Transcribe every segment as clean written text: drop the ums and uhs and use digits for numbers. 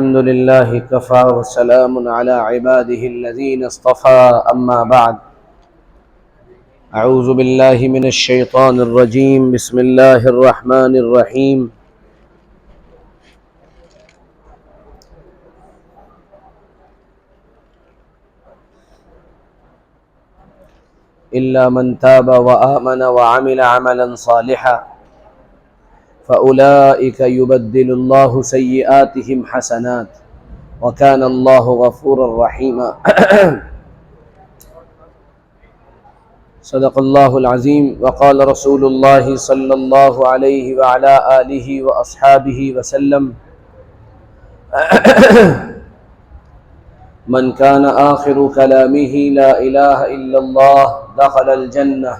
الحمد لله كفى وسلام على عباده الذين اصطفى أما بعد أعوذ بالله من الشيطان الرجيم بسم الله الرحمن الرحيم إلا من تاب وآمن وعمل عملا صالحا فأولئك يبدل الله سيئاتهم حسنات وكان الله غفورا رحيما صدق الله العظيم وقال رسول الله صلى الله عليه وعلى آله وأصحابه وسلم من كان آخر كلامه لا إله إلا الله دخل الجنة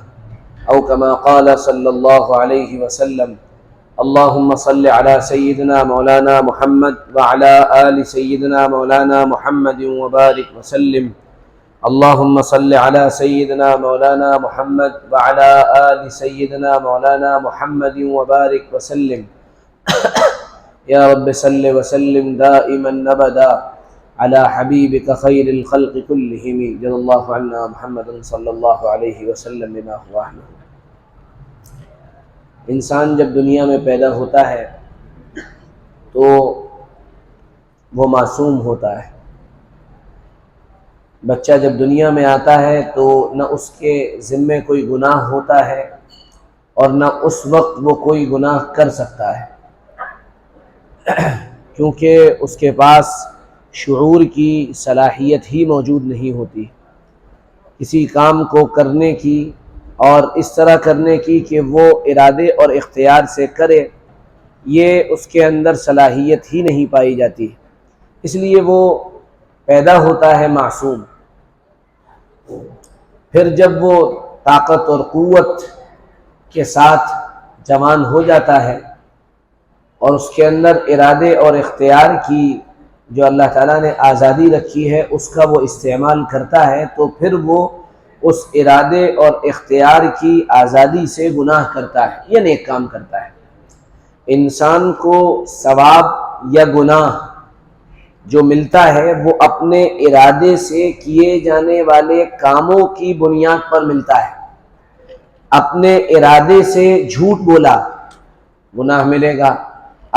أو كما قال صلى الله عليه وسلم اللهم صل على سيدنا مولانا محمد وعلى آل سيدنا مولانا محمد وبارك وسلم اللهم صل على سيدنا مولانا محمد وعلى آل سيدنا مولانا محمد وبارك وسلم يا رب صل وسلم دائما أبدا على حبيبك خير الخلق كلهم جزا الله عنا محمد صلی اللہ علیہ وسلم بما هو أهله۔ انسان جب دنیا میں پیدا ہوتا ہے تو وہ معصوم ہوتا ہے۔ بچہ جب دنیا میں آتا ہے تو نہ اس کے ذمے کوئی گناہ ہوتا ہے اور نہ اس وقت وہ کوئی گناہ کر سکتا ہے، کیونکہ اس کے پاس شعور کی صلاحیت ہی موجود نہیں ہوتی کسی کام کو کرنے کی اور اس طرح کرنے کی کہ وہ ارادے اور اختیار سے کرے، یہ اس کے اندر صلاحیت ہی نہیں پائی جاتی، اس لیے وہ پیدا ہوتا ہے معصوم۔ پھر جب وہ طاقت اور قوت کے ساتھ جوان ہو جاتا ہے اور اس کے اندر ارادے اور اختیار کی جو اللہ تعالیٰ نے آزادی رکھی ہے اس کا وہ استعمال کرتا ہے، تو پھر وہ اس ارادے اور اختیار کی آزادی سے گناہ کرتا ہے یا نیک کام کرتا ہے۔ انسان کو ثواب یا گناہ جو ملتا ہے وہ اپنے ارادے سے کیے جانے والے کاموں کی بنیاد پر ملتا ہے۔ اپنے ارادے سے جھوٹ بولا گناہ ملے گا،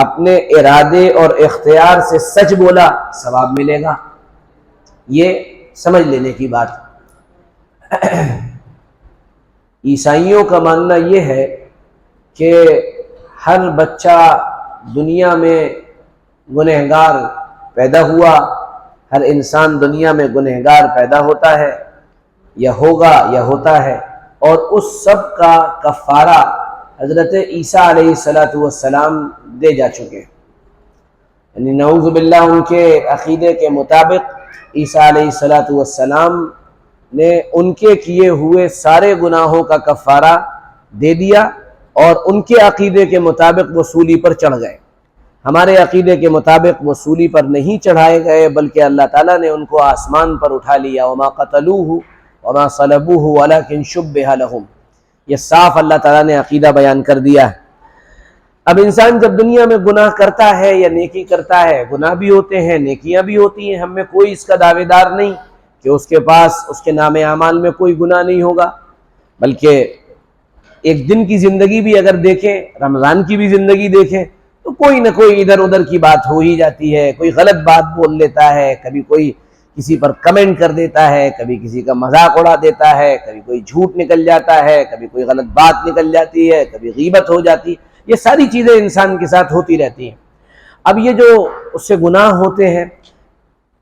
اپنے ارادے اور اختیار سے سچ بولا ثواب ملے گا۔ یہ سمجھ لینے کی بات۔ عیسائیوں کا ماننا یہ ہے کہ ہر بچہ دنیا میں گنہگار پیدا ہوا، ہر انسان دنیا میں گنہگار پیدا ہوتا ہے یا ہوگا یا ہوتا ہے، اور اس سب کا کفارہ حضرت عیسیٰ علیہ السلام دے جا چکے، یعنی نعوذ باللہ ان کے عقیدے کے مطابق عیسیٰ علیہ السلام نے ان کے کیے ہوئے سارے گناہوں کا کفارہ دے دیا، اور ان کے عقیدے کے مطابق وہ صلیب پر چڑھ گئے۔ ہمارے عقیدے کے مطابق وہ صلیب پر نہیں چڑھائے گئے، بلکہ اللہ تعالیٰ نے ان کو آسمان پر اٹھا لیا۔ وما قتلوہ وما صلبوہ ولکن شبہ لہم، یہ صاف اللہ تعالیٰ نے عقیدہ بیان کر دیا ہے۔ اب انسان جب دنیا میں گناہ کرتا ہے یا نیکی کرتا ہے، گناہ بھی ہوتے ہیں نیکیاں بھی ہوتی ہیں، ہم میں کوئی اس کا دعوے دار نہیں کہ اس کے پاس اس کے نام اعمال میں کوئی گناہ نہیں ہوگا، بلکہ ایک دن کی زندگی بھی اگر دیکھیں، رمضان کی بھی زندگی دیکھیں، تو کوئی نہ کوئی ادھر ادھر کی بات ہو ہی جاتی ہے، کوئی غلط بات بول لیتا ہے، کبھی کوئی کسی پر کمنٹ کر دیتا ہے، کبھی کسی کا مذاق اڑا دیتا ہے، کبھی کوئی جھوٹ نکل جاتا ہے، کبھی کوئی غلط بات نکل جاتی ہے، کبھی غیبت ہو جاتی، یہ ساری چیزیں انسان کے ساتھ ہوتی رہتی ہیں۔ اب یہ جو اس سے گناہ ہوتے ہیں،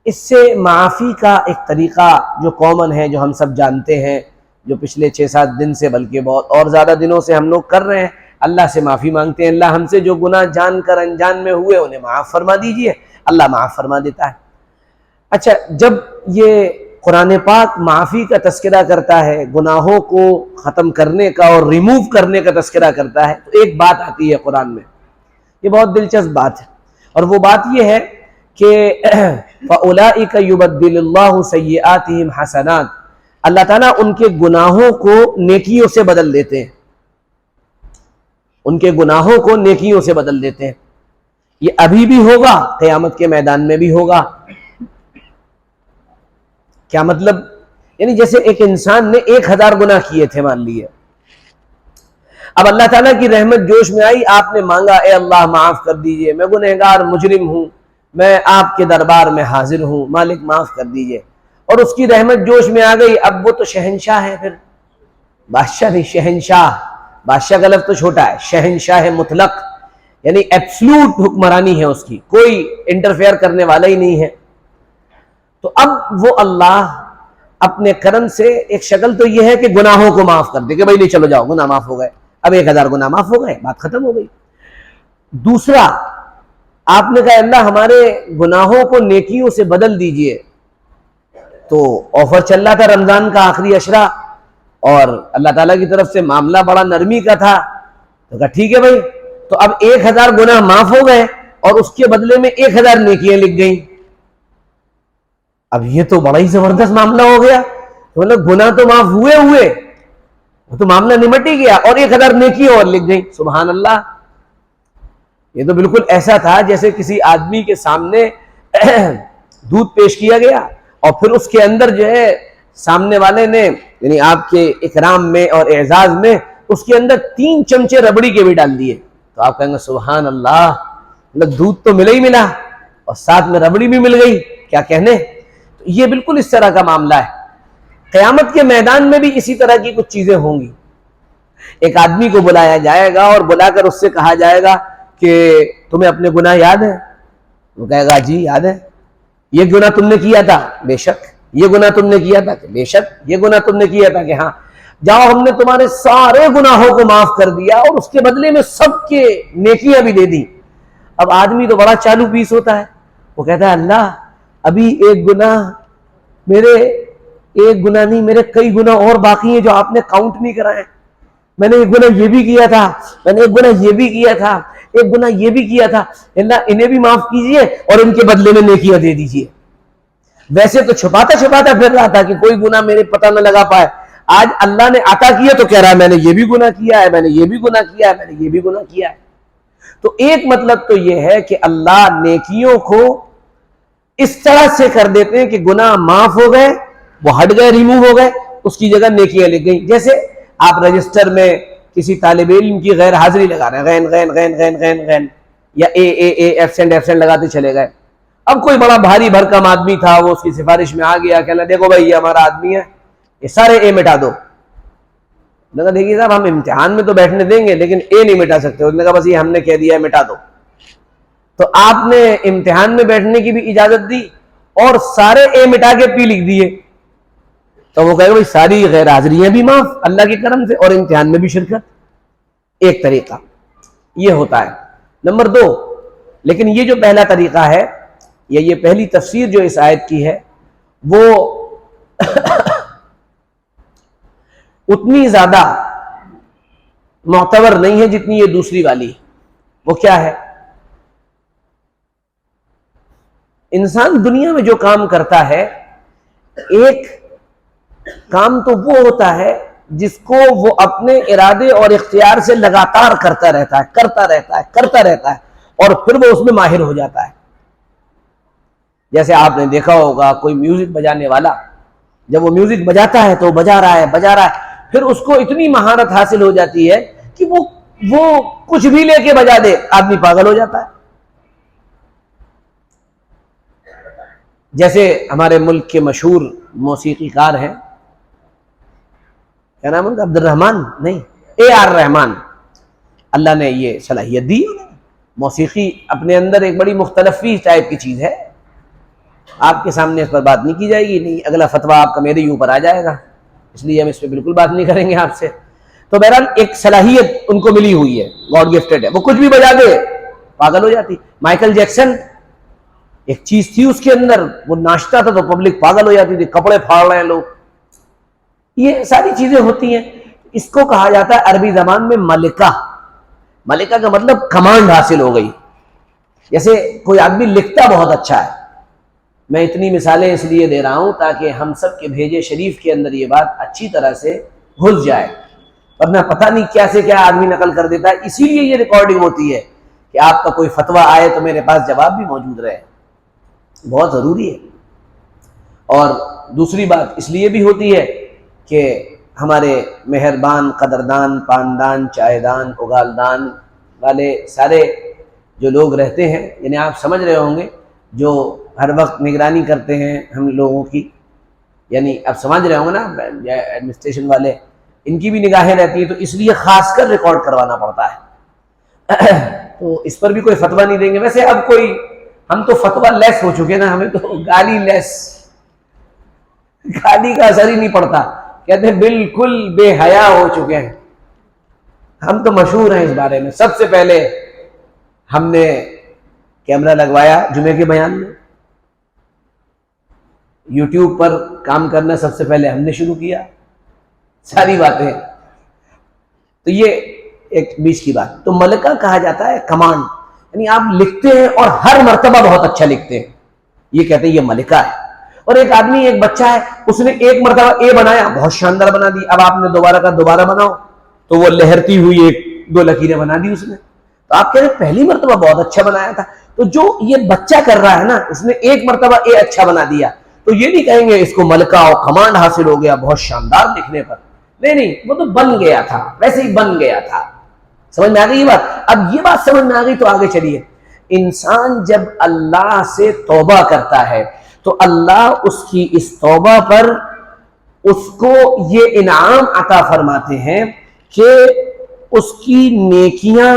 اس سے معافی کا ایک طریقہ جو کامن ہے، جو ہم سب جانتے ہیں، جو پچھلے 6-7 دن سے بلکہ بہت اور زیادہ دنوں سے ہم لوگ کر رہے ہیں، اللہ سے معافی مانگتے ہیں، اللہ ہم سے جو گناہ جان کر انجان میں ہوئے انہیں معاف فرما دیجئے، اللہ معاف فرما دیتا ہے۔ اچھا، جب یہ قرآن پاک معافی کا تذکرہ کرتا ہے، گناہوں کو ختم کرنے کا اور ریموو کرنے کا تذکرہ کرتا ہے، تو ایک بات آتی ہے قرآن میں، یہ بہت دلچسپ بات ہے، اور وہ بات یہ ہے کہ فَأُولَئِكَ يُبَدِّلُ اللَّهُ سَيِّئَاتِهِمْ حَسَنَاتٍ، اللہ تعالیٰ ان کے گناہوں کو نیکیوں سے بدل دیتے ہیں، ان کے گناہوں کو نیکیوں سے بدل دیتے ہیں۔ یہ ابھی بھی ہوگا، قیامت کے میدان میں بھی ہوگا۔ کیا مطلب؟ یعنی جیسے ایک انسان نے 1000 گناہ کیے تھے مان لیے، اب اللہ تعالیٰ کی رحمت جوش میں آئی، آپ نے مانگا اے اللہ معاف کر دیجئے، میں گنہگار مجرم ہوں، میں آپ کے دربار میں حاضر ہوں، مالک معاف کر دیجئے، اور اس کی رحمت جوش میں آ گئی، اب وہ تو شہنشاہ ہے، پھر بادشاہ نہیں، شہنشاہ، بادشاہ کا لفظ تو چھوٹا ہے، شہنشاہ مطلق، یعنی ایبسلوٹ حکمرانی ہے اس کی، کوئی انٹرفیئر کرنے والا ہی نہیں ہے۔ تو اب وہ اللہ اپنے کرم سے ایک شکل تو یہ ہے کہ گناہوں کو معاف کر دے کہ بھائی نہیں چلو جاؤ گناہ معاف ہو گئے، اب 1000 گناہ معاف ہو گئے، بات ختم ہو گئی۔ دوسرا، آپ نے کہا اللہ ہمارے گناہوں کو نیکیوں سے بدل دیجئے، تو آفر چل رہا تھا رمضان کا آخری عشرہ، اور اللہ تعالیٰ کی طرف سے معاملہ بڑا نرمی کا تھا، تو کہا ٹھیک ہے بھائی، تو اب 1000 گناہ معاف ہو گئے اور اس کے بدلے میں 1000 نیکیاں لکھ گئیں۔ اب یہ تو بڑا ہی زبردست معاملہ ہو گیا، تو مطلب گناہ تو معاف ہوئے وہ تو معاملہ نمٹ ہی گیا، اور 1000 نیکیاں اور لکھ گئیں۔ سبحان اللہ، یہ تو بالکل ایسا تھا جیسے کسی آدمی کے سامنے دودھ پیش کیا گیا، اور پھر اس کے اندر جو ہے سامنے والے نے یعنی آپ کے اکرام میں اور اعزاز میں اس کے اندر 3 چمچے ربڑی کے بھی ڈال دیے، تو آپ کہیں گے سبحان اللہ، مطلب دودھ تو ملا ہی ملا اور ساتھ میں ربڑی بھی مل گئی، کیا کہنے۔ تو یہ بالکل اس طرح کا معاملہ ہے، قیامت کے میدان میں بھی اسی طرح کی کچھ چیزیں ہوں گی۔ ایک آدمی کو بلایا جائے گا اور بلا کر اس سے کہا جائے گا کہ تمہیں اپنے گناہ یاد ہے؟ وہ کہے گا جی یاد ہے۔ یہ گناہ تم نے کیا تھا؟ بے شک۔ یہ گناہ تم نے کیا تھا؟ بے شک۔ یہ گناہ تم نے کیا تھا؟ کہ ہاں۔ جاؤ ہم نے تمہارے سارے گناہوں کو معاف کر دیا اور اس کے بدلے میں سب کے نیکیاں بھی دے دی۔ اب آدمی تو بڑا چالو پیس ہوتا ہے، وہ کہتا ہے اللہ ابھی ایک گناہ نہیں، میرے کئی گناہ اور باقی ہیں جو آپ نے کاؤنٹ نہیں کرائے، میں نے ایک گناہ یہ بھی کیا تھا، میں نے ایک گناہ یہ بھی کیا تھا، ایک گناہ یہ بھی کیا تھا، اللہ انہیں بھی معاف کیجئے اور ان کے بدلے میں نیکیاں دے دیجئے۔ ویسے تو چھپاتا پھر رہا تھا کہ کوئی گناہ میرے پتہ نہ لگا پائے، آج اللہ نے عطا کیا تو کہہ رہا ہے میں نے یہ بھی گناہ کیا ہے، میں نے یہ بھی گناہ کیا ہے، میں نے یہ بھی گناہ کیا ہے۔ تو ایک مطلب تو یہ ہے کہ اللہ نیکیوں کو اس طرح سے کر دیتے ہیں کہ گناہ معاف ہو گئے، وہ ہٹ گئے، ریموو ہو گئے، اس کی جگہ نیکیاں لکھ گئیں۔ جیسے آپ رجسٹر میں کسی طالب علم کی غیر حاضری لگا رہے ہیں، غین غین غین غین غین غین، یا اے ایبسینٹ لگاتے چلے گئے۔ اب کوئی بڑا بھاری بھرکم آدمی تھا، وہ اس کی سفارش میں آ گیا، کہنا دیکھو بھائی یہ ہمارا آدمی ہے، یہ سارے اے مٹا دو۔ نے کہا دیکھیے صاحب ہم امتحان میں تو بیٹھنے دیں گے لیکن اے نہیں مٹا سکتے۔ اس نے کہا بس یہ ہم نے کہہ دیا ہے مٹا دو۔ تو آپ نے امتحان میں بیٹھنے کی بھی اجازت دی اور سارے اے مٹا کے پی لکھ دیے، تو وہ کہے گا بھائی ساری غیر حاضریاں بھی معاف اللہ کے کرم سے اور امتحان میں بھی شرکت۔ ایک طریقہ یہ ہوتا ہے۔ نمبر 2، لیکن یہ جو پہلا طریقہ ہے یا یہ پہلی تفسیر جو اس آیت کی ہے وہ اتنی زیادہ معتبر نہیں ہے جتنی یہ دوسری والی ہے۔ وہ کیا ہے؟ انسان دنیا میں جو کام کرتا ہے، ایک کام تو وہ ہوتا ہے جس کو وہ اپنے ارادے اور اختیار سے لگاتار کرتا رہتا ہے اور پھر وہ اس میں ماہر ہو جاتا ہے۔ جیسے آپ نے دیکھا ہوگا کوئی میوزک بجانے والا جب وہ میوزک بجاتا ہے تو وہ بجا رہا ہے، پھر اس کو اتنی مہارت حاصل ہو جاتی ہے کہ وہ کچھ بھی لے کے بجا دے، آدمی پاگل ہو جاتا ہے۔ جیسے ہمارے ملک کے مشہور موسیقی کار ہیں، کیا نام ہے؟ عبد الرحمان نہیں، AR رحمان۔ اللہ نے یہ صلاحیت دی، موسیقی اپنے اندر ایک بڑی مختلف ٹائپ کی چیز ہے، آپ کے سامنے اس پر بات نہیں کی جائے گی، نہیں اگلا فتویٰ آپ کا میرے ہی اوپر آ جائے گا، اس لیے ہم اس پہ بالکل بات نہیں کریں گے آپ سے۔ تو بہرحال ایک صلاحیت ان کو ملی ہوئی ہے، گاڈ گفٹڈ ہے، وہ کچھ بھی بجا دے پاگل ہو جاتی۔ مائیکل جیکسن ایک چیز تھی اس کے اندر، وہ ناچتا تھا تو پبلک پاگل ہو جاتی تھی، کپڑے پھاڑ رہے ہیں لوگ۔ یہ ساری چیزیں ہوتی ہیں، اس کو کہا جاتا ہے عربی زبان میں ملکہ۔ ملکہ کا مطلب کمانڈ حاصل ہو گئی۔ جیسے کوئی آدمی لکھتا بہت اچھا ہے، میں اتنی مثالیں اس لیے دے رہا ہوں تاکہ ہم سب کے بھیجے شریف کے اندر یہ بات اچھی طرح سے گھس جائے، ورنہ پتہ نہیں کیا سے کیا آدمی نقل کر دیتا ہے۔ اسی لیے یہ ریکارڈنگ ہوتی ہے کہ آپ کا کوئی فتویٰ آئے تو میرے پاس جواب بھی موجود رہے، بہت ضروری ہے۔ اور دوسری بات اس لیے بھی ہوتی ہے کہ ہمارے مہربان، قدردان، پاندان، چائےدان، اگالدان والے سارے جو لوگ رہتے ہیں، یعنی آپ سمجھ رہے ہوں گے جو ہر وقت نگرانی کرتے ہیں ہم لوگوں کی، یعنی آپ سمجھ رہے ہوں گے نا ایڈمنسٹریشن والے، ان کی بھی نگاہیں رہتی ہیں، تو اس لیے خاص کر ریکارڈ کروانا پڑتا ہے۔ تو اس پر بھی کوئی فتویٰ نہیں دیں گے۔ ویسے اب کوئی، ہم تو فتویٰ لیس ہو چکے نا، ہمیں تو گالی لیس، گالی کا اثر ہی نہیں پڑتا، کہتے ہیں بالکل بے حیا ہو چکے ہیں۔ ہم تو مشہور ہیں اس بارے میں، سب سے پہلے ہم نے کیمرہ لگوایا جمعے کے بیان میں، یوٹیوب پر کام کرنا سب سے پہلے ہم نے شروع کیا، ساری باتیں۔ تو یہ ایک بیچ کی بات۔ تو ملکہ کہا جاتا ہے کمانڈ، یعنی آپ لکھتے ہیں اور ہر مرتبہ بہت اچھا لکھتے ہیں، یہ کہتے ہیں یہ ملکہ ہے۔ اور ایک آدمی، ایک بچہ ہے، اس نے ایک مرتبہ اے بنایا، بہت شاندار بنا دی، اب آپ نے دوبارہ کہا دوبارہ بناؤ تو وہ لہرتی ہوئی ایک دو لکیریں بنا دی اس نے، تو آپ کہہ رہے پہلی مرتبہ بہت اچھا بنایا تھا۔ تو جو یہ بچہ کر رہا ہے نا، اس نے ایک مرتبہ اے اچھا بنا دیا، تو یہ نہیں کہیں گے اس کو ملکہ اور کمانڈ حاصل ہو گیا بہت شاندار لکھنے پر، نہیں، وہ تو بن گیا تھا، ویسے ہی بن گیا تھا۔ سمجھ میں آ گئی یہ بات؟ اب یہ بات سمجھ میں آ گئی تو آگے چلیے۔ انسان جب اللہ سے توبہ کرتا ہے تو اللہ اس کی اس توبہ پر اس کو یہ انعام عطا فرماتے ہیں کہ اس کی نیکیاں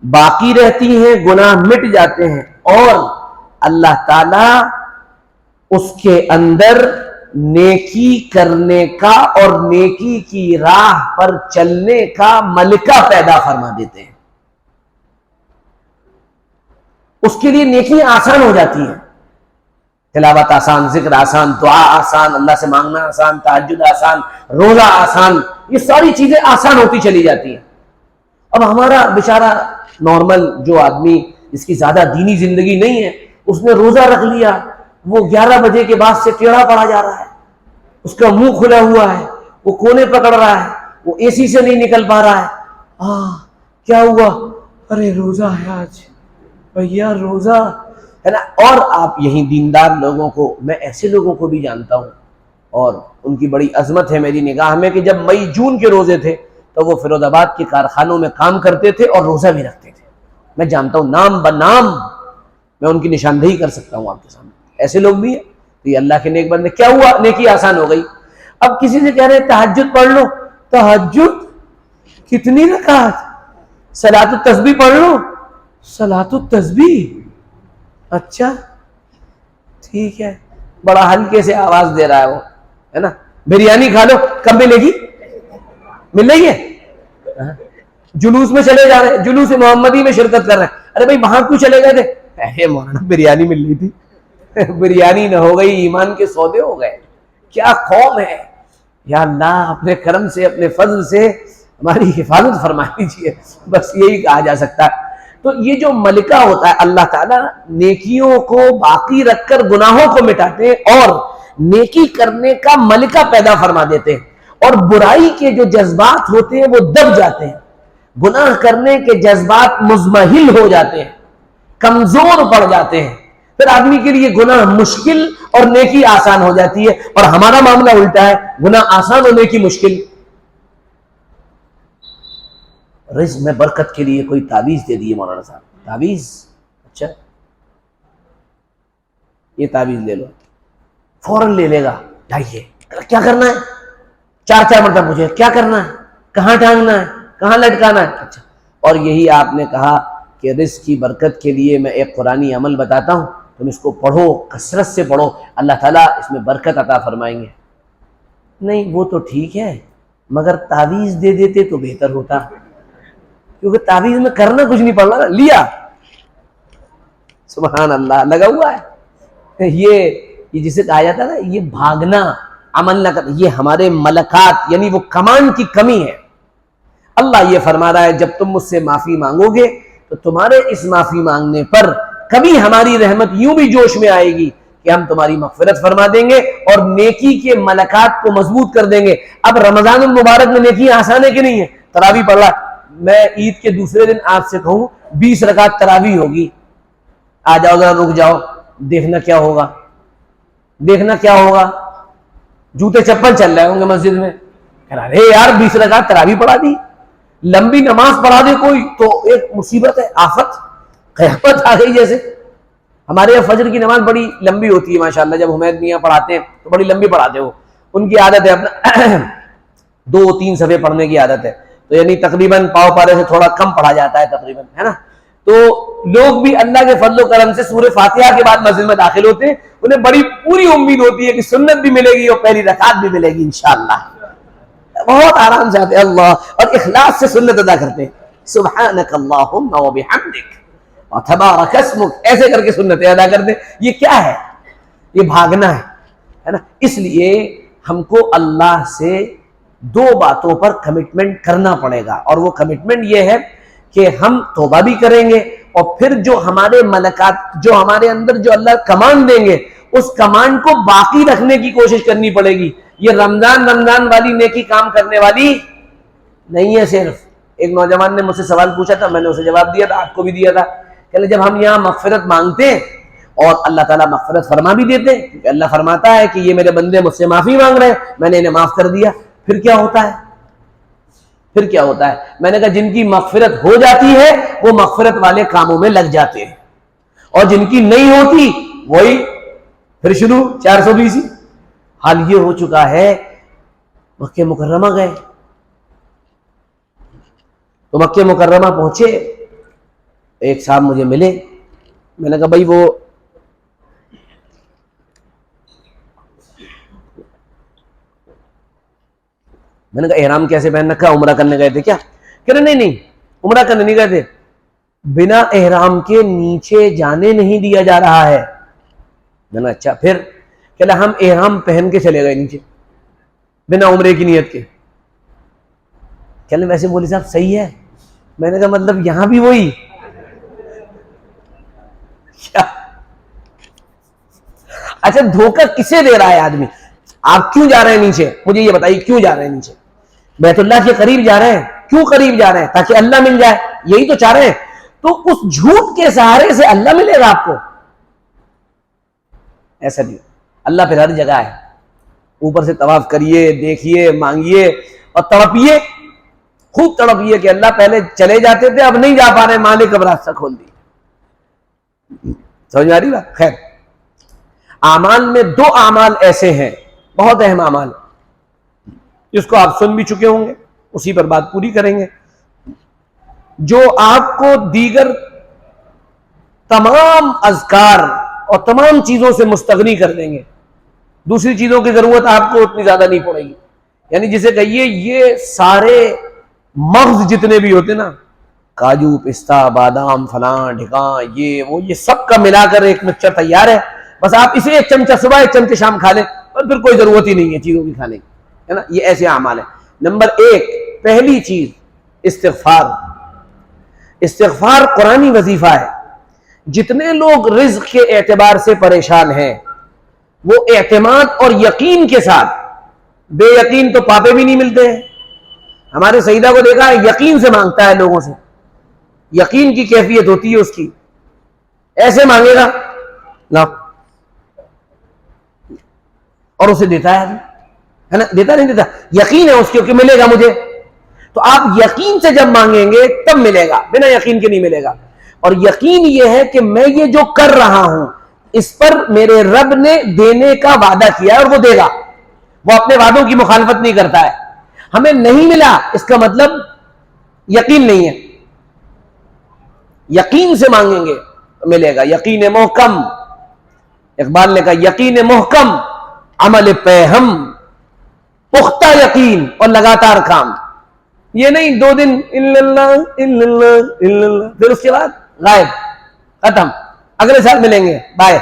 باقی رہتی ہیں، گناہ مٹ جاتے ہیں، اور اللہ تعالی اس کے اندر نیکی کرنے کا اور نیکی کی راہ پر چلنے کا ملکہ پیدا فرما دیتے ہیں۔ اس کے لیے نیکیاں آسان ہو جاتی ہیں، تلاوت آسان، ذکر آسان، دعا آسان، اللہ سے مانگنا آسان، تہجد آسان، روزہ آسان، یہ ساری چیزیں آسان ہوتی چلی جاتی ہیں۔ اب ہمارا بیچارہ نارمل جو آدمی جس کی زیادہ دینی زندگی نہیں ہے، اس نے روزہ رکھ لیا، وہ 11 بجے کے بعد سے ٹیڑھا پڑا جا رہا ہے، اس کا منہ کھلا ہوا ہے، وہ کونے پکڑ رہا ہے، وہ اے سی سے نہیں نکل پا رہا ہے۔ کیا ہوا؟ ارے روزہ ہے آج بھیا، روزہ ہے نا۔ اور آپ یہیں دیندار لوگوں کو، میں ایسے لوگوں کو بھی جانتا ہوں اور ان کی بڑی عظمت ہے میری نگاہ میں، کہ جب مئی جون کے روزے تھے تو وہ فیروز آباد کے کارخانوں میں کام کرتے تھے اور روزہ بھی رکھتے تھے، میں جانتا ہوں نام بنام، میں ان کی نشاندہی کر سکتا ہوں آپ کے سامنے، ایسے لوگ بھی ہیں۔ تو یہ اللہ کے نیک بندے، کیا ہوا؟ نیکی آسان ہو گئی۔ اب کسی سے کہہ رہے ہیں تہجد پڑھ لو، تہجد کتنی رکعت؟ صلاۃ التسبیح پڑھ لو، صلاۃ التسبیح، اچھا ٹھیک ہے، بڑا ہلکے سے آواز دے رہا ہے وہ، ہے نا۔ بریانی کھا لو، کب ملے گی؟ مل رہی ہے؟ جلوس میں چلے جا رہے ہیں، جلوس محمدی میں شرکت کر رہے ہیں، ارے بھائی وہاں کیوں چلے گئے تھے؟ مولانا بریانی مل رہی تھی۔ بریانی نہ ہو گئی، ایمان کے سودے ہو گئے۔ کیا قوم ہے! یا اللہ اپنے کرم سے، اپنے فضل سے ہماری حفاظت فرما لیجیے، بس یہی کہا جا سکتا ہے۔ تو یہ جو ملکہ ہوتا ہے، اللہ تعالیٰ نیکیوں کو باقی رکھ کر گناہوں کو مٹاتے ہیں اور نیکی کرنے کا ملکہ پیدا فرما دیتے ہیں، اور برائی کے جو جذبات ہوتے ہیں وہ دب جاتے ہیں، گناہ کرنے کے جذبات مزمحل ہو جاتے ہیں، کمزور پڑ جاتے ہیں، پھر آدمی کے لیے گناہ مشکل اور نیکی آسان ہو جاتی ہے۔ اور ہمارا معاملہ الٹا ہے، گناہ آسان اور نیکی مشکل۔ رزق میں برکت کے لیے کوئی تعویذ دے دیے مولانا صاحب، تعویذ، اچھا یہ تعویذ لے لو، فوراً لے لے گا، لائیے، کیا کرنا ہے؟ 4 مرتبہ مجھے کیا کرنا ہے، کہاں ٹانگنا ہے، کہاں لٹکانا ہے، اچھا۔ اور یہی آپ نے کہا کہ رزق کی برکت کے لیے میں ایک قرآنی عمل بتاتا ہوں، تم اس کو پڑھو، کثرت سے پڑھو، اللہ تعالیٰ اس میں برکت عطا فرمائیں گے۔ نہیں وہ تو ٹھیک ہے، مگر تعویذ دے دیتے تو بہتر ہوتا، کیونکہ تعویذ میں کرنا کچھ نہیں پڑ رہا، لیا، سبحان اللہ، لگا ہوا ہے۔ یہ جسے کہا جاتا ہے نا، یہ بھاگنا، عمل نہ کرنا، یہ ہمارے ملکات یعنی وہ کمانڈ کی کمی ہے۔ اللہ یہ فرما رہا ہے جب تم مجھ سے معافی مانگو گے تو تمہارے اس معافی مانگنے پر کبھی ہماری رحمت یوں بھی جوش میں آئے گی کہ ہم تمہاری مغفرت فرما دیں گے اور نیکی کے ملکات کو مضبوط کر دیں گے۔ اب رمضان المبارک میں نیکی آسان ہے کہ نہیں ہے؟ تراویح پڑھ رہا، میں عید کے دوسرے دن آپ سے کہوں 20 رکعت تراویح ہوگی، آ جاؤ ذرا رک جاؤ، دیکھنا کیا ہوگا، دیکھنا کیا ہوگا، جوتے چپل چل رہے ہوں گے مسجد میں، ارے یار 20 رکعت تراویح پڑھا دی، لمبی نماز پڑھا دے کوئی تو ایک مصیبت ہے، آفت، قیامت آ گئی جیسے۔ ہمارے یہاں فجر کی نماز بڑی لمبی ہوتی ہے ماشاءاللہ، جب حمید میاں پڑھاتے ہیں تو بڑی لمبی پڑھاتے ہو، ان کی عادت ہے اپنا 2-3 صفحے پڑھنے کی عادت ہے، تو یعنی تقریباً پاؤ پارے سے تھوڑا کم پڑھا جاتا ہے تقریباً، ہے نا۔ تو لوگ بھی اللہ کے فضل و کرم سے سورہ فاتحہ کے بعد مسجد میں داخل ہوتے ہیں، انہیں بڑی پوری امید ہوتی ہے کہ سنت بھی ملے گی اور پہلی رکعت بھی ملے گی انشاءاللہ، بہت آرام سے آتے اللہ اور اخلاص سے سنت ادا کرتے ہیں، سبحانک اللہم و بحمدک و تبارک اسمک، ایسے کر کے سنتیں ادا کرتے ہیں۔ یہ کیا ہے؟ یہ بھاگنا ہے نا۔ اس لیے ہم کو اللہ سے 2 باتوں پر کمٹمنٹ کرنا پڑے گا، اور وہ کمٹمنٹ یہ ہے کہ ہم توبہ بھی کریں گے، اور پھر جو ہمارے ملکات، جو ہمارے اندر جو اللہ کمانڈ دیں گے، اس کمانڈ کو باقی رکھنے کی کوشش کرنی پڑے گی۔ یہ رمضان والی نیکی کام کرنے والی نہیں ہے صرف۔ ایک نوجوان نے مجھ سے سوال پوچھا تھا، میں نے اسے جواب دیا تھا، آپ کو بھی دیا تھا، کہ جب ہم یہاں مغفرت مانگتے ہیں اور اللہ تعالیٰ مغفرت فرما بھی دیتے ہیں، کیونکہ اللہ فرماتا ہے کہ یہ میرے بندے مجھ سے معافی مانگ رہے ہیں، میں نے انہیں معاف کر دیا، پھر کیا ہوتا ہے؟ پھر کیا ہوتا ہے؟ میں نے کہا جن کی مغفرت ہو جاتی ہے وہ مغفرت والے کاموں میں لگ جاتے ہیں، اور جن کی نہیں ہوتی وہی پھر شروع 420۔ حال یہ ہو چکا ہے، مکہ مکرمہ گئے تو مکہ مکرمہ پہنچے، ایک صاحب مجھے ملے، میں نے کہا بھائی وہ میں نے کہا احرام کیسے پہن رکھا، عمرہ کرنے گئے تھے کیا؟ کہہ رہے نہیں عمرہ کرنے نہیں گئے تھے، بنا احرام کے نیچے جانے نہیں دیا جا رہا ہے۔ میں نے اچھا پھر؟ کہ ہم احرام پہن کے چلے گئے نیچے بنا عمرے کی نیت کے۔ کہ ویسے مولوی صاحب صحیح ہے؟ میں نے کہا مطلب یہاں بھی وہی کیا؟ اچھا دھوکہ کسے دے رہا ہے آدمی؟ آپ کیوں جا رہے ہیں نیچے؟ مجھے یہ بتائیے کیوں جا رہے ہیں نیچے؟ بیت اللہ کے قریب جا رہے ہیں، کیوں قریب جا رہے ہیں؟ تاکہ اللہ مل جائے، یہی تو چاہ رہے ہیں۔ تو اس جھوٹ کے سہارے سے اللہ ملے گا آپ کو؟ ایسا نہیں، اللہ پھر ہر جگہ ہے، اوپر سے طواف کریے، دیکھیے، مانگیے اور تڑپیے، خوب تڑپیے کہ اللہ پہلے چلے جاتے تھے اب نہیں جا پا رہے، مالک اب راستہ کھول دی۔ سمجھ آ رہی بات؟ خیر، اعمال میں 2 اعمال ایسے ہیں بہت اہم اعمال، جس کو آپ سن بھی چکے ہوں گے، اسی پر بات پوری کریں گے، جو آپ کو دیگر تمام اذکار اور تمام چیزوں سے مستغنی کر دیں گے، دوسری چیزوں کی ضرورت آپ کو اتنی زیادہ نہیں پڑے گی۔ یعنی جسے کہیے یہ سارے مغز جتنے بھی ہوتے نا، کاجو، پستہ، بادام، فلاں ڈھکاں، یہ سب کا ملا کر ایک مکسچر تیار ہے، بس آپ اسے 1 چمچہ صبح 1 چمچہ شام کھا لیں اور پھر کوئی ضرورت ہی نہیں ہے چیزوں کی کھانے کی، ہے نا۔ یہ ایسے اعمال ہیں۔ نمبر 1، پہلی چیز استغفار۔ استغفار قرآنی وظیفہ ہے۔ جتنے لوگ رزق کے اعتبار سے پریشان ہیں وہ اعتماد اور یقین کے ساتھ، بے یقین تو پاپے بھی نہیں ملتے ہیں، ہمارے سیدہ کو دیکھا ہے یقین سے مانگتا ہے لوگوں سے، یقین کی کیفیت ہوتی ہے اس کی، ایسے مانگے گا نا اور اسے دیتا ہے نا، دیتا نہیں دیتا، یقین ہے اس کے کہ ملے گا مجھے، تو آپ یقین سے جب مانگیں گے تب ملے گا، بنا یقین کے نہیں ملے گا۔ اور یقین یہ ہے کہ میں یہ جو کر رہا ہوں اس پر میرے رب نے دینے کا وعدہ کیا ہے اور وہ دے گا، وہ اپنے وعدوں کی مخالفت نہیں کرتا ہے۔ ہمیں نہیں ملا اس کا مطلب یقین نہیں ہے، یقین سے مانگیں گے تو ملے گا۔ یقین محکم، اقبال نے کہا یقین محکم عمل پہم، پختہ یقین اور لگاتار کام۔ یہ نہیں 2 دن الا اللہ الا اللہ الا اللہ، پھر اس کے بعد غائب، ختم، اگلے سال ملیں گے بائے،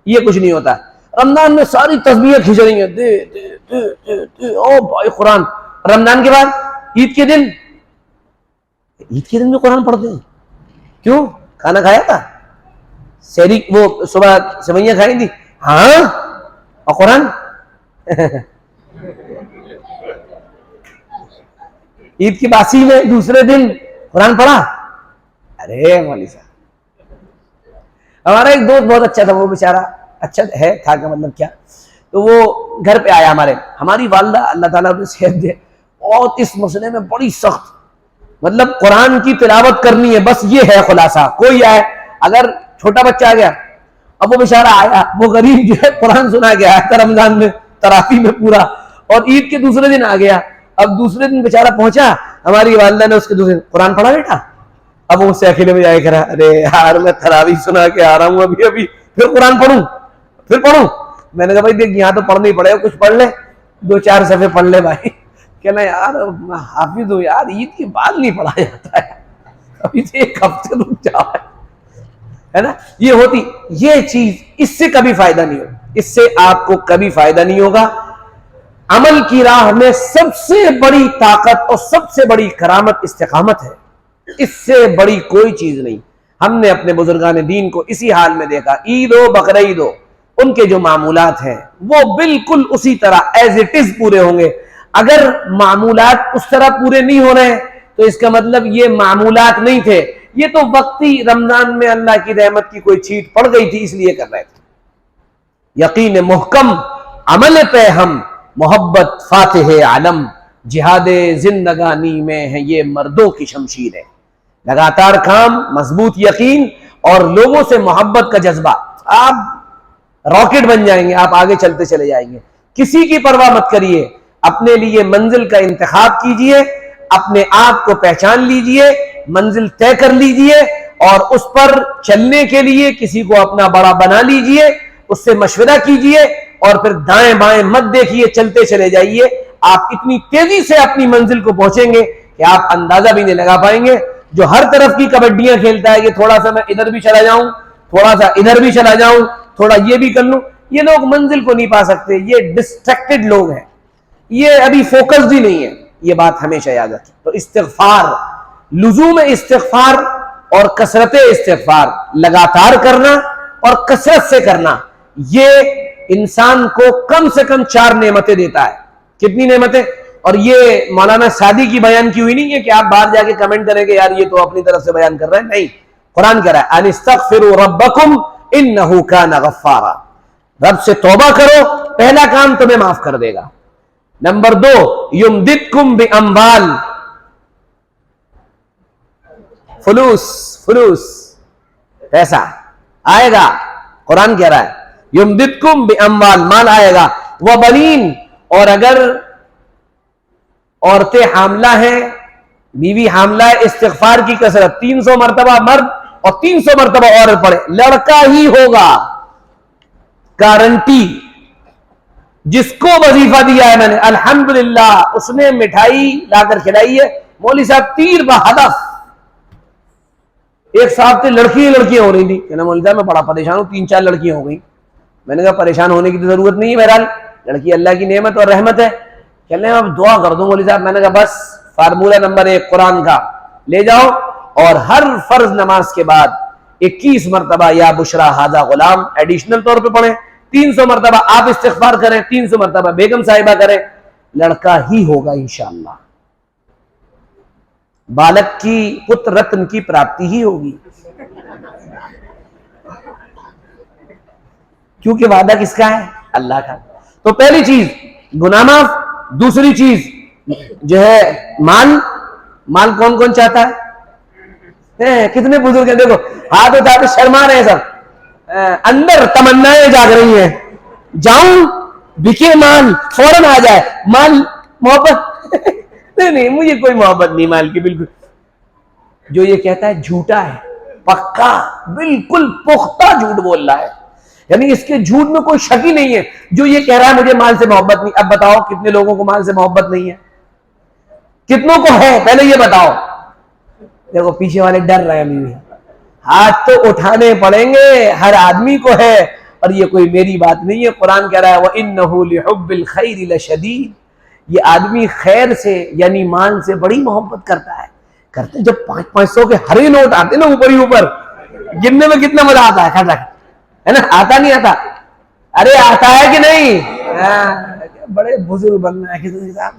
یہ کچھ نہیں ہوتا۔ رمضان میں ساری تسبیحیں کھنچ رہی ہیں، دے دے دے دے دے، او بھائی قرآن۔ رمضان کے بعد عید کے دن بھی قرآن پڑھتے ہیں، کیوں؟ کھانا کھایا تھا، سحری وہ صبح سوئیاں کھائی تھی، ہاں، اور قرآن عید کی باسی میں دوسرے دن قرآن پڑھا، ارے مولوی صاحب، ہمارا ایک دوست بہت اچھا تھا، وہ بیچارہ اچھا ہے تھا کہ مطلب کیا، تو وہ گھر پہ آیا ہماری والدہ اللہ تعالیٰ نے صحت دے، اور اس مسئلے میں بڑی سخت، مطلب قرآن کی تلاوت کرنی ہے بس یہ ہے خلاصہ، کوئی آئے، اگر چھوٹا بچہ آ گیا، اب وہ بیچارہ آیا، وہ غریب جو ہے قرآن سنا کے آیا تھا رمضان میں تراویح میں پورا، اور عید کے دوسرے دن آ گیا، اب دوسرے دن بیچارہ پہنچا، ہماری والدہ نے اس کے دوسرے دن قرآن پڑھا بیٹا، اب وہ اس سے اکیلے میں جائے کرا، ارے یار میں تراویح سنا کے آ رہا ہوں ابھی پھر قرآن پڑھوں، میں نے کہا بھائی دیکھ یہاں تو پڑھنا ہی پڑے گا، کچھ پڑھ لے، 2-4 صفحے پڑھ لے بھائی، کہنا یار حافظ ہو یار، عید کے بعد نہیں پڑھا جاتا ہے، ابھی سے 1 ہفتے رک جاؤ، ہے نا، یہ ہوتی یہ چیز، اس سے کبھی فائدہ نہیں ہوگا، اس سے آپ کو کبھی فائدہ نہیں ہوگا۔ عمل کی راہ میں سب سے بڑی طاقت اور سب سے بڑی کرامت استقامت ہے، اس سے بڑی کوئی چیز نہیں۔ ہم نے اپنے بزرگان دین کو اسی حال میں دیکھا، عید ہو بقرعید ہو، ان کے جو معمولات ہیں وہ بالکل اسی طرح ایز اٹ از پورے ہوں گے۔ اگر معمولات اس طرح پورے نہیں ہو رہے ہیں تو اس کا مطلب یہ معمولات نہیں تھے، یہ تو وقتی رمضان میں اللہ کی رحمت کی کوئی چھیٹ پڑ گئی تھی اس لیے کر رہے تھے۔ یقین محکم، عمل پہ ہم، محبت فاتح عالم، جہاد زندگانی میں ہے یہ مردوں کی شمشیر ہے۔ لگاتار کام، مضبوط یقین اور لوگوں سے محبت کا جذبہ، آپ راکٹ بن جائیں گے، آپ آگے چلتے چلے جائیں گے۔ کسی کی پرواہ مت کریے، اپنے لیے منزل کا انتخاب کیجئے، اپنے آپ کو پہچان لیجئے، منزل طے کر لیجئے، اور اس پر چلنے کے لیے کسی کو اپنا بڑا بنا لیجئے، اس سے مشورہ کیجئے، اور پھر دائیں بائیں مت دیکھیے، چلتے چلے جائیے۔ آپ اتنی تیزی سے اپنی منزل کو پہنچیں گے کہ آپ اندازہ بھی نہیں لگا پائیں گے۔ جو ہر طرف کی کبڈیاں کھیلتا ہے کہ تھوڑا سا میں ادھر بھی چلا جاؤں، تھوڑا سا ادھر بھی چلا جاؤں، تھوڑا یہ بھی کر لوں، یہ لوگ منزل کو نہیں پا سکتے، یہ ڈسٹریکٹڈ لوگ ہیں، یہ ابھی فوکس بھی نہیں ہے، یہ بات ہمیشہ یاد رکھیں۔ تو استغفار، لزوم استغفار اور کثرت استغفار، لگاتار کرنا اور کثرت سے کرنا، یہ انسان کو کم سے کم 4 نعمتیں دیتا ہے۔ کتنی نعمتیں؟ اور یہ مولانا سعدی کی بیان کی ہوئی نہیں ہے کہ آپ باہر جا کے کمنٹ کریں کہ یار یہ تو اپنی طرف سے بیان کر رہے ہیں، نہیں، قرآن کہہ رہا ہے ان استغفروا ربکم انہ کان غفارا، رب سے توبہ کرو، پہلا کام تمہیں معاف کر دے گا۔ نمبر 2 یمددکم باموال، فلوس پیسہ آئے گا، قرآن کہہ رہا ہے یمددکم باموال، مال آئے گا، وبنین، اور اگر عورتیں حاملہ ہیں، بیوی حاملہ ہے، استغفار کی کثرت، 300 مرتبہ مرد اور 300 مرتبہ عورت پڑھے، لڑکا ہی ہوگا، گارنٹی۔ جس کو وظیفہ دیا ہے میں نے الحمدللہ، اس نے مٹھائی لا کر کھلائی ہے، مولوی صاحب تیر بہدف، ایک صاحب سے لڑکیاں ہو رہی تھی، کہنا مولوی صاحب میں بڑا پریشان ہوں، 3-4 لڑکیاں ہو گئی۔ میں نے کہا پریشان ہونے کی تو ضرورت نہیں ہے، بہرحال لڑکی اللہ کی نعمت اور رحمت ہے، چلیں اب دعا کر دوں مولوی صاحب۔ میں نے کہا بس فارمولہ نمبر 1 قرآن کا لے جاؤ، اور ہر فرض نماز کے بعد 21 مرتبہ یا بشرا ھذا غلام ایڈیشنل طور پہ پڑھیں، 300 مرتبہ آپ استغفار کریں، 300 مرتبہ بیگم صاحبہ کریں، لڑکا ہی ہوگا انشاءاللہ، بالک کی پتر رتن کی پراپتی ہی ہوگی، کیونکہ وعدہ کس کا ہے؟ اللہ کا۔ تو پہلی چیز گناہ معاف، دوسری چیز جو ہے مال کون کون چاہتا ہے؟ کتنے بزرگ ہیں دیکھو، ہاتھ اٹھا کے شرما رہے ہیں سب، اندر تمنائیں جاگ رہی ہیں، جاؤں بکے مال فوراً آ جائے، مال محبت نہیں، مجھے کوئی محبت نہیں مال کی، بالکل۔ جو یہ کہتا ہے جھوٹا ہے، پکا بالکل پختہ جھوٹ بول رہا ہے، یعنی اس کے جھوٹ میں کوئی شک ہی نہیں ہے۔ جو یہ کہہ رہا ہے مجھے مال سے محبت نہیں، اب بتاؤ کتنے لوگوں کو مال سے محبت نہیں ہے؟ کتنوں کو ہے پہلے یہ بتاؤ؟ دیکھو پیچھے والے ڈر رہے ہیں، ہاتھ تو اٹھانے پڑیں گے، ہر آدمی کو ہے، اور یہ کوئی میری بات نہیں ہے، قرآن کہہ رہا ہے وَإِنَّهُ لِحُبِّ الْخَيْرِ لَشَدِيدٌ، یہ آدمی خیر سے یعنی مال سے بڑی محبت کرتا ہے۔ کرتے جب 500 کے ہرے نوٹ آتے نا اوپر ہی اوپر، گننے میں کتنا مزہ آتا ہے نا؟ آتا نہیں آتا؟ ارے آتا ہے کہ نہیں؟ بڑے بزرگ بننا ہے کہ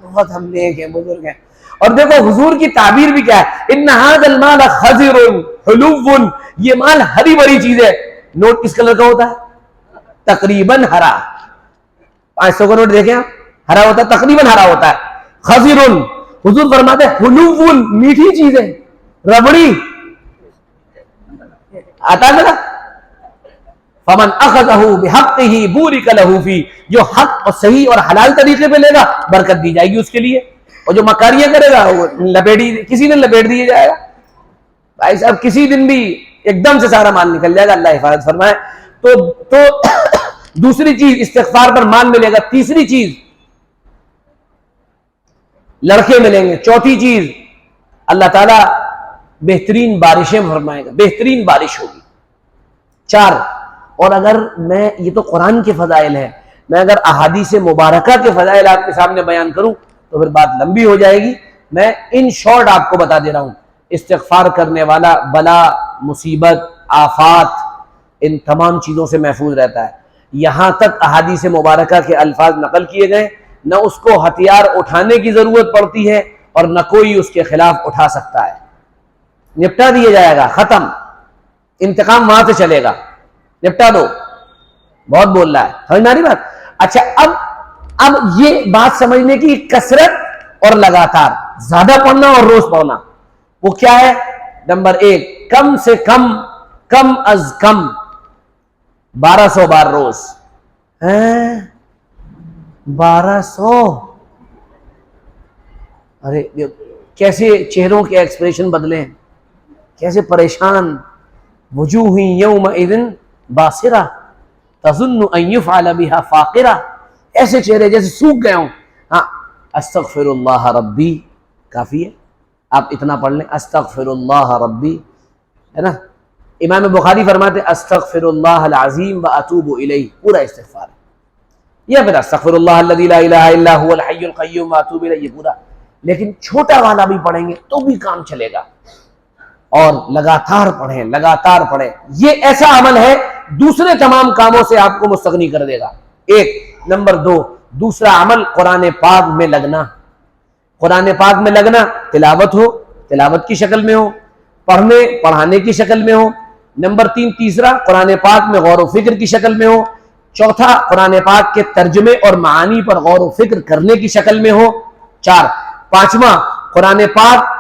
بہت ہم نیک ہیں، بزرگ ہیں، اور دیکھو حضور کی تعبیر بھی کیا ہے، ان ھذا المال خضر حلو، یہ مال ہری بھری چیز ہے. نوٹ کس کلر کا ہوتا ہے؟ تقریباً ہرا. 500 کا نوٹ دیکھیں آپ، ہرا ہوتا ہے، تقریباً ہرا ہوتا ہے. خضر، حضور فرماتے ہیں حلو، میٹھی چیز ہے، ربڑی آتا ہے نا. فمن اخذہ بحقہ بورک لہ فی، جو حق اور صحیح اور حلال طریقے پہ لے گا برکت دی جائے گی اس کے لیے، اور جو مکاریاں کرے گا وہ کسی دن لپیٹ دیا جائے گا. بھائی صاحب کسی دن بھی ایک دم سے سارا مال نکل جائے گا، اللہ حفاظت فرمائے. تو دوسری چیز استغفار پر مال ملے گا. تیسری چیز لڑکے ملیں گے. چوتھی چیز اللہ تعالیٰ بہترین بارشیں فرمائے گا، بہترین بارش ہوگی. 4، اور اگر میں، یہ تو قرآن کے فضائل ہے، میں اگر احادیث مبارکہ کے فضائل آپ کے سامنے بیان کروں تو پھر بات لمبی ہو جائے گی. میں ان شارٹ آپ کو بتا دے رہا ہوں. استغفار کرنے والا بلا، مصیبت، آفات، ان تمام چیزوں سے محفوظ رہتا ہے. یہاں تک احادیث مبارکہ کے الفاظ نقل کیے گئے، نہ اس کو ہتھیار اٹھانے کی ضرورت پڑتی ہے اور نہ کوئی اس کے خلاف اٹھا سکتا ہے. نپٹا دیا جائے گا، ختم. انتقام وہاں سے چلے گا، نپٹا دو. بہت بول رہا ہے، سمجھ میں آ رہی بات؟ اچھا، اب یہ بات سمجھنے کی کثرت اور لگاتار زیادہ پڑھنا اور روز پڑھنا، وہ کیا ہے؟ نمبر 1، کم سے کم، کم از کم 1200 بار روز. 1200! ارے کیسے چہروں کے ایکسپریشن بدلے ہیں، کیسے پریشان. وجوہ یومئذ باسرہ تظن ان یفعل بها فاقرہ، ایسے چہرے جیسے سوکھ گئے ہوں. ہاں، استغفر اللہ ربی کافی ہے، آپ اتنا پڑھ لیں، استغفر اللہ ربی، ہے نا. امام بخاری فرماتے استغفر اللہ العظیم واتوب الیہ، پورا استغفار ہے. یا پھر استغفر اللہ الذی لا الہ الا هو الحی القیوم واتوب الیہ، یہ پورا. لیکن چھوٹا والا بھی پڑھیں گے تو بھی کام چلے گا. اور لگاتار پڑھیں، لگاتار پڑھیں. یہ ایسا عمل ہے دوسرے تمام کاموں سے آپ کو مستغنی کر دے گا. 1 نمبر 2، دوسرا عمل قرآن پاک میں لگنا. قرآن پاک میں لگنا، تلاوت ہو، تلاوت کی شکل میں ہو، پڑھنے پڑھانے کی شکل میں ہو. نمبر 3، تیسرا قرآن پاک میں غور و فکر کی شکل میں ہو. چوتھا قرآن پاک کے ترجمے اور معانی پر غور و فکر کرنے کی شکل میں ہو. 4، پانچواں قرآن پاک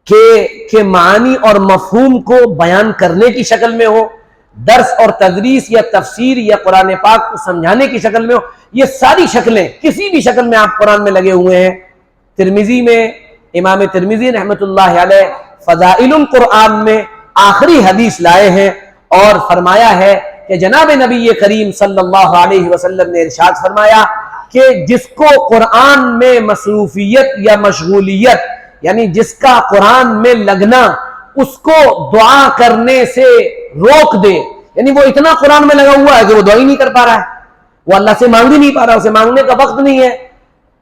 کے معانی اور مفہوم کو بیان کرنے کی شکل میں ہو، درس اور تدریس یا تفسیر یا قرآن پاک کو سمجھانے کی شکل میں ہو. یہ ساری شکلیں کسی بھی شکل میں آپ قرآن میں لگے ہوئے ہیں. ترمذی میں امام ترمذی رحمۃ اللہ علیہ فضائل القرآن میں آخری حدیث لائے ہیں اور فرمایا ہے کہ جناب نبی کریم صلی اللہ علیہ وسلم نے ارشاد فرمایا کہ جس کو قرآن میں مصروفیت یا مشغولیت، یعنی جس کا قرآن میں لگنا اس کو دعا کرنے سے روک دے، یعنی وہ اتنا قرآن میں لگا ہوا ہے کہ وہ دعا ہی نہیں کر پا رہا ہے، وہ اللہ سے مانگ ہی نہیں پا رہا، اسے مانگنے کا وقت نہیں ہے.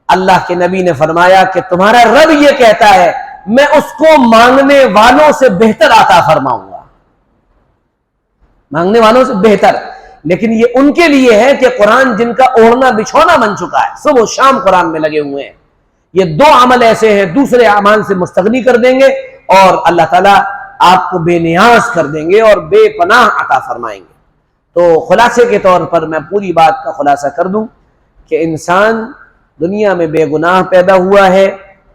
اللہ کے نبی نے فرمایا کہ تمہارا رب یہ کہتا ہے میں اس کو مانگنے والوں سے بہتر عطا فرماؤں گا. مانگنے والوں سے بہتر، لیکن یہ ان کے لیے ہے کہ قرآن جن کا اوڑھنا بچھونا بن چکا ہے، صبح و شام قرآن میں لگے ہوئے ہیں. یہ 2 عمل ایسے ہیں دوسرے اعمال سے مستغنی کر دیں گے اور اللہ تعالیٰ آپ کو بے نیاز کر دیں گے اور بے پناہ عطا فرمائیں گے. تو خلاصے کے طور پر میں پوری بات کا خلاصہ کر دوں کہ انسان دنیا میں بے گناہ پیدا ہوا ہے،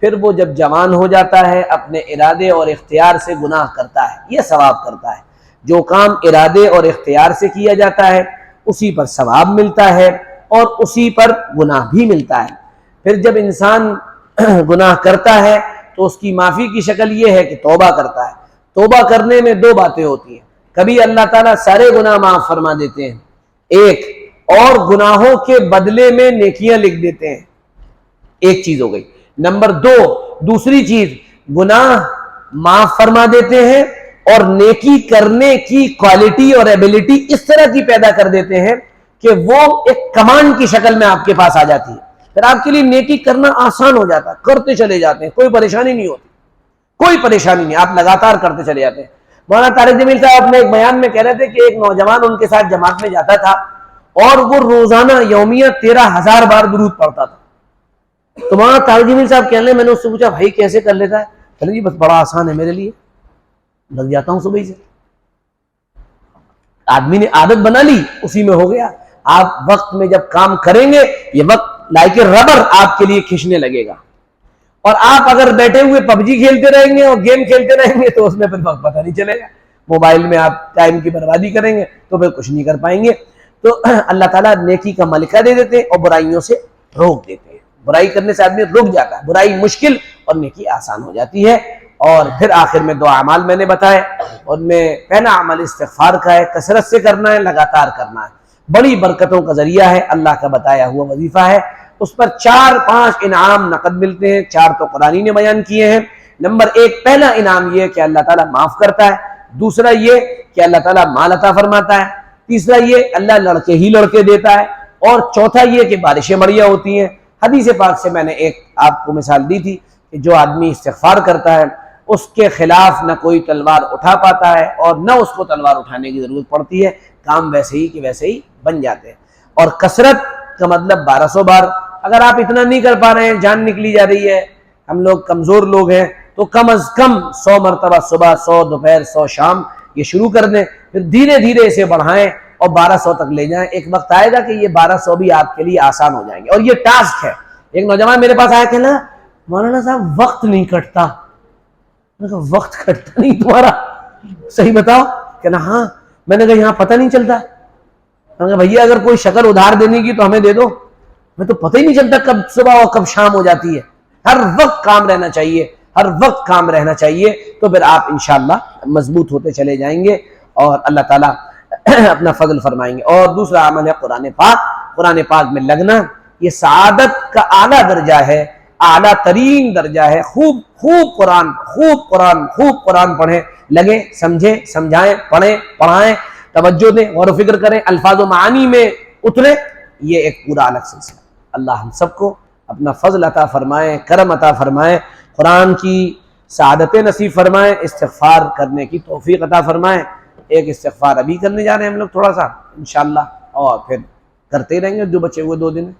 پھر وہ جب جوان ہو جاتا ہے اپنے ارادے اور اختیار سے گناہ کرتا ہے، یہ ثواب کرتا ہے. جو کام ارادے اور اختیار سے کیا جاتا ہے اسی پر ثواب ملتا ہے اور اسی پر گناہ بھی ملتا ہے. پھر جب انسان گناہ کرتا ہے تو اس کی معافی کی شکل یہ ہے کہ توبہ کرتا ہے. توبہ کرنے میں 2 باتیں ہوتی ہیں، کبھی اللہ تعالیٰ سارے گناہ معاف فرما دیتے ہیں، ایک اور گناہوں کے بدلے میں نیکیاں لکھ دیتے ہیں. ایک چیز ہو گئی. نمبر 2، دوسری چیز گناہ معاف فرما دیتے ہیں اور نیکی کرنے کی کوالٹی اور ایبیلٹی اس طرح کی پیدا کر دیتے ہیں کہ وہ ایک کمانڈ کی شکل میں آپ کے پاس آ جاتی ہے. پھر آپ کے لیے نیکی کرنا آسان ہو جاتا ہے، کرتے چلے جاتے ہیں، کوئی پریشانی نہیں ہوتی، کوئی پریشانی نہیں، آپ لگاتار کرتے چلے جاتے ہیں. مولانا طارق جمیل صاحب اپنے ایک بیان میں کہہ رہے تھے کہ ایک نوجوان ان کے ساتھ جماعت میں جاتا تھا اور وہ روزانہ یومیہ 13,000 بار درود پڑھتا تھا. تو وہاں طارق جمیل صاحب کہنے لگے، میں نے اس سے پوچھا بھائی کیسے کر لیتا ہے؟ چلے جی بس بڑا آسان ہے میرے لیے، لگ جاتا ہوں صبح سے. آدمی نے عادت بنا لی، اسی میں ہو گیا. آپ وقت میں جب کام کریں گے یہ وقت لائک ربر آپ کے لیے کھینچنے لگے گا. اور آپ اگر بیٹھے ہوئے پب جی کھیلتے رہیں گے اور گیم کھیلتے رہیں گے تو اس میں پھر وقت پتہ نہیں چلے گا. موبائل میں آپ ٹائم کی بربادی کریں گے تو پھر کچھ نہیں کر پائیں گے. تو اللہ تعالیٰ نیکی کا ملکہ دے دیتے ہیں اور برائیوں سے روک دیتے ہیں. برائی کرنے سے آدمی رک جاتا ہے، برائی مشکل اور نیکی آسان ہو جاتی ہے. اور پھر آخر میں دو اعمال میں نے بتائے، ان میں پہلا عمل استغفار کا ہے، کثرت سے کرنا ہے، لگاتار کرنا ہے، بڑی برکتوں کا ذریعہ ہے، اللہ کا بتایا ہوا وظیفہ ہے. اس پر 4-5 انعام نقد ملتے ہیں، 4 تو قرآن نے بیان کیے ہیں. نمبر 1 پہلا انعام یہ کہ اللہ تعالیٰ معاف کرتا ہے، دوسرا یہ کہ اللہ تعالیٰ مال عطا فرماتا ہے، تیسرا یہ اللہ لڑکے ہی لڑکے دیتا ہے، اور چوتھا یہ کہ بارشیں بڑھیا ہوتی ہیں. حدیث پاک سے میں نے ایک آپ کو مثال دی تھی کہ جو آدمی استغفار کرتا ہے اس کے خلاف نہ کوئی تلوار اٹھا پاتا ہے اور نہ اس کو تلوار اٹھانے کی ضرورت پڑتی ہے، کام ویسے ہی کہ ویسے ہی بن جاتے ہیں. اور کثرت کا مطلب 1200 بار. اگر آپ اتنا نہیں کر پا رہے ہیں، جان نکلی جا رہی ہے، ہم لوگ کمزور لوگ ہیں، تو کم از کم 100 مرتبہ صبح، 100 دوپہر، 100 شام یہ شروع کر دیں. پھر دھیرے دھیرے اسے بڑھائیں اور 1200 تک لے جائیں. ایک وقت آئے گا کہ یہ 1200 بھی آپ کے لیے آسان ہو جائیں گے. اور یہ ٹاسک ہے. ایک نوجوان میرے پاس آیا کہ نا مولانا صاحب وقت نہیں کٹتا. میں نے کہا وقت کٹتا نہیں تمہارا؟ صحیح بتاؤ. کہ نا ہاں. میں نے کہا یہاں پتہ نہیں چلتا. میں نے کہا بھیا اگر کوئی شکل ادھار دینے کی تو ہمیں دے دو. میں تو پتہ ہی نہیں چلتا کب صبح اور کب شام ہو جاتی ہے. ہر وقت کام رہنا چاہیے، ہر وقت کام رہنا چاہیے، تو پھر آپ انشاءاللہ مضبوط ہوتے چلے جائیں گے اور اللہ تعالیٰ اپنا فضل فرمائیں گے. اور دوسرا عمل ہے قرآن پاک. قرآن پاک میں لگنا یہ سعادت کا اعلیٰ درجہ ہے، اعلیٰ ترین درجہ ہے. خوب قرآن پڑھیں، لگیں، سمجھیں، سمجھائیں، پڑھیں، پڑھائیں، توجہ دیں، غور و فکر کریں، الفاظ و معانی میں اتریں. یہ ایک پورا الگ سلسلہ. اللہ ہم سب کو اپنا فضل عطا فرمائیں، کرم عطا فرمائیں، قرآن کی سعادتیں نصیب فرمائیں، استغفار کرنے کی توفیق عطا فرمائیں. ایک استغفار ابھی کرنے جا رہے ہیں ہم لوگ تھوڑا سا انشاءاللہ، اور پھر کرتے رہیں گے جو بچے ہوئے 2 دن.